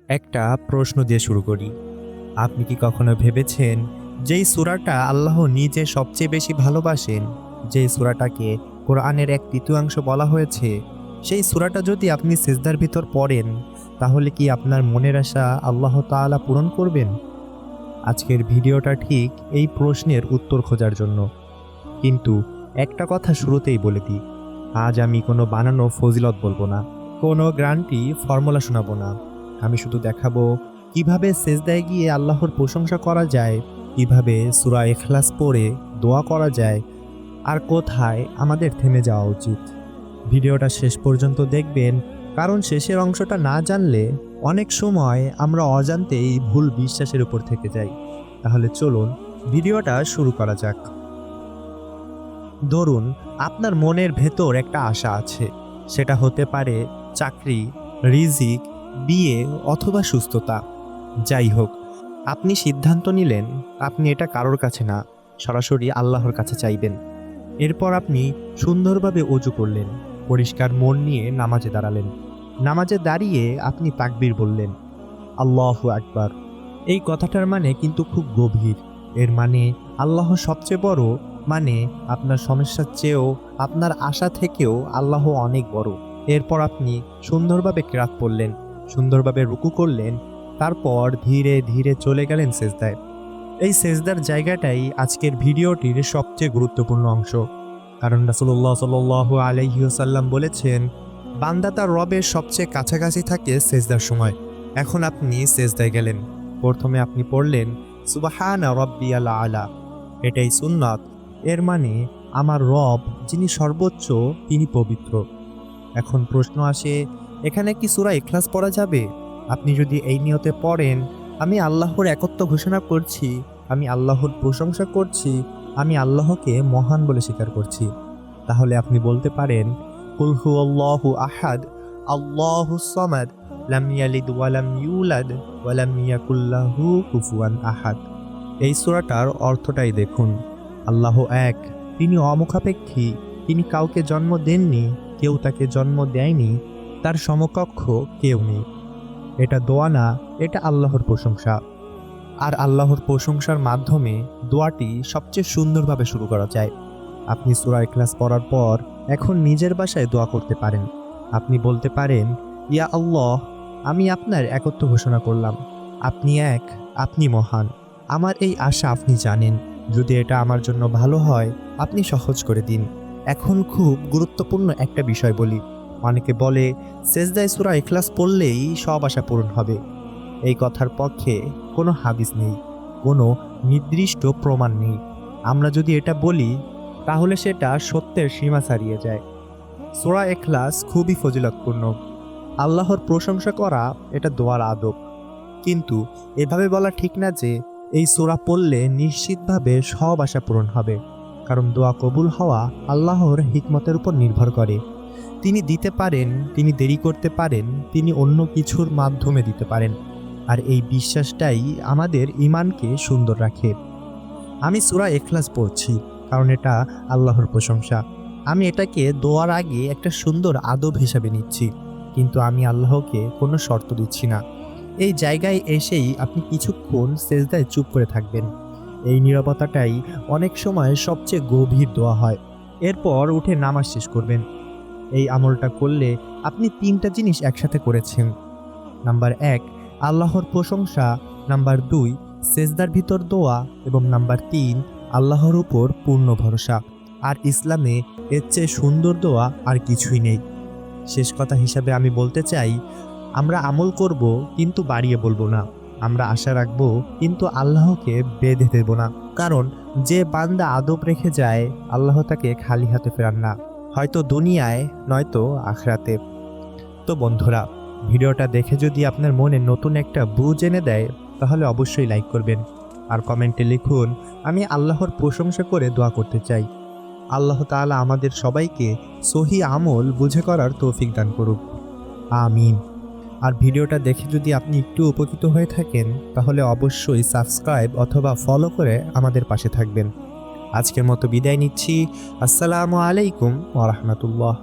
একটা প্রশ্ন দিয়ে শুরু করি। আপনি কি কখনো ভেবেছেন যেই সূরাটা আল্লাহ নিজে সবচেয়ে বেশি ভালোবাসেন, যেই সূরাটাকে কোরআনের এক তৃতীয়াংশ বলা হয়েছে, সেই সূরাটা যদি আপনি সিজদার ভিতর পড়েন, তাহলে কি আপনার মনের আশা আল্লাহ তাআলা পূরণ করবেন? আজকের ভিডিওটা ঠিক এই প্রশ্নের উত্তর খোঁজার জন্য। কিন্তু একটা কথা শুরুতেই বলে দিই, আজ আমি কোনো বানানো ফজিলত বলবো না, কোনো গ্রান্টি ফর্মুলা শোনাবো না। আমি শুধু দেখাবো কিভাবে সেজদায় গিয়ে আল্লাহর প্রশংসা করা যায়, কিভাবে সূরা ইখলাস পড়ে দোয়া করা যায়, আর কোথায় আমাদের থেমে যাওয়া উচিত। ভিডিওটা শেষ পর্যন্ত দেখবেন, কারণ শেষের অংশটা না জানলে অনেক সময় আমরা অজান্তেই ভুল বিশ্বাসের উপর থেকে যাই। তাহলে চলুন ভিডিওটা শুরু করা যাক। ধরুন আপনার মনের ভেতর একটা আশা আছে, সেটা হতে পারে চাকরি, রিজিক, বিয়ে অথবা সুস্থতা। যাই হোক, আপনি সিদ্ধান্ত নিলেন আপনি এটা কারোর কাছে না, সরাসরি আল্লাহর কাছে চাইবেন। এরপর আপনি সুন্দরভাবে ওযু করলেন, পরিষ্কার মন নিয়ে নামাজে দাঁড়ালেন। নামাজে দাঁড়িয়ে আপনি তাকবীর বললেন, আল্লাহু আকবার। এই কথাটার মানে কিন্তু খুব গভীর। এর মানে আল্লাহ সবচেয়ে বড়, মানে আপনার সমস্যার চেয়েও, আপনার আশা থেকেও আল্লাহ অনেক বড়। এরপর আপনি সুন্দরভাবে কিরাত পড়লেন, সুন্দরভাবে রুকু করলেন, তারপর ধীরে ধীরে চলে গেলেন সেজদায়। এই সেজদার জায়গাটাই আজকের ভিডিওটির সবচেয়ে গুরুত্বপূর্ণ অংশ। কারণ রাসূলুল্লাহ সাল্লাল্লাহু আলাইহি ওয়াসাল্লাম বলেছেন, বান্দা তার রবের সবচেয়ে কাছাকাছি থাকে সেজদার সময়। এখন আপনি সেজদায় গেলেন, প্রথমে আপনি পড়লেন সুবহানা রাব্বিয়াল আলা। এটাই সুন্নাত। এর মানে আমার রব যিনি সর্বোচ্চ, তিনি পবিত্র। এখন প্রশ্ন আসে, এখানে কি সূরা ইখলাস পড়া যাবে? আপনি যদি এই নিয়তে পড়েন, আমি আল্লাহর একত্ব ঘোষণা করছি, আমি আল্লাহর প্রশংসা করছি, আমি আল্লাহকে মহান বলে স্বীকার করছি, তাহলে আপনি বলতে পারেন, কুল হুয়াল্লাহু আহাদ, আল্লাহুস সামাদ, লাম ইয়ালিদ ওয়া লাম ইউলাদ ওয়া লাম ইয়াকুল লাহু কুফুয়ান আহাদ। এই সূরাটার অর্থটাই দেখুন। আল্লাহ এক, তিনি অমুখাপেক্ষী, তিনি কাউকে জন্ম দেননি, কেউ তাকে জন্ম দেয়নি, তার সমকক্ষ কেউ নেই। এটা দোয়া না, এটা আল্লাহর প্রশংসা। আর আল্লাহর প্রশংসার মাধ্যমে দোয়াটি সবচেয়ে সুন্দরভাবে শুরু করা যায়। আপনি সূরা ইখলাস পড়ার পর এখন নিজের ভাষায় দোয়া করতে পারেন। আপনি বলতে পারেন, ইয়া আল্লাহ, আমি আপনার একত্ব ঘোষণা করলাম, আপনি এক, আপনি মহান। আমার এই আশা আপনি জানেন, যদি এটা আমার জন্য ভালো হয় আপনি সহজ করে দিন। এখন খুব গুরুত্বপূর্ণ একটা বিষয় বলি। অনেকে বলে সেজদায় সূরা ইখলাস পড়লেই সব আশা পূরণ হবে। এই কথার পক্ষে কোনো হাদিস নেই, কোনো নির্দিষ্ট প্রমাণ নেই। আমরা যদি এটা বলি তাহলে সেটা সত্যের সীমা ছাড়িয়ে যায়। সূরা ইখলাস খুবই ফজিলতপূর্ণ। আল্লাহর প্রশংসা করা এটা দোয়ার আদব। কিন্তু এভাবে বলা ঠিক না যে এই সূরা পড়লে নিশ্চিতভাবে সব আশা পূরণ হবে। কারণ দোয়া কবুল হওয়া আল্লাহর হিকমতের উপর নির্ভর করে। তিনি দিতে পারেন, তিনি দেরি করতে পারেন, তিনি অন্য কিছুর মাধ্যমে দিতে পারেন। আর এই বিশ্বাসটাই আমাদের ঈমানকে সুন্দর রাখে। আমি সূরা ইখলাস পড়ছি কারণ এটা আল্লাহর প্রশংসা। আমি এটাকে দোয়ার আগে একটা সুন্দর আদব হিসাবে নিচ্ছি, কিন্তু আমি আল্লাহকে কোনো শর্ত দিচ্ছি না। এই জায়গায় এসেই আপনি কিছুক্ষণ সেজদায় চুপ করে থাকবেন। এই নীরবতাটাই অনেক সময় সবচেয়ে গভীর দোয়া হয়। এরপর উঠে নামাজ শেষ করবেন। এই আমলটা করলে আপনি তিনটা জিনিস একসাথে করেছেন। নাম্বার 1, আল্লাহর প্রশংসা। নাম্বার 2, সেজদার ভিতর দোয়া। এবং নাম্বার 3, আল্লাহর উপর পূর্ণ ভরসা। আর ইসলামে এর চেয়ে সুন্দর দোয়া আর কিছুই নেই। শেষ কথা হিসাবে আমি বলতে চাই, আমরা আমল করব কিন্তু বাড়িয়ে বলবো না। আমরা আশা রাখবো কিন্তু আল্লাহকে বেঁধে দেব না। কারণ যে বান্দা আদব রেখে যায়, আল্লাহ তাকে খালি হাতে ফেরান না, হয়তো দুনিয়ায় নয়তো আখিরাতে। তো বন্ধুরা, ভিডিওটা দেখে যদি আপনার মনে নতুন একটা বুঝ এনে দেয়, তাহলে অবশ্যই লাইক করবেন। আর কমেন্টে লিখুন, আমি আল্লাহর প্রশংসা করে দোয়া করতে চাই। আল্লাহ তাআলা আমাদের সবাইকে সহি আমল বুঝে করার তৌফিক দান করুক, আমিন। আর ভিডিওটা দেখে যদি আপনি একটু উপকৃত হয়ে থাকেন, তাহলে অবশ্যই সাবস্ক্রাইব অথবা ফলো করে আমাদের পাশে থাকবেন। আজকের মতো বিদায় নিচ্ছি। আসসালামু আলাইকুম ওয়া রাহমাতুল্লাহ।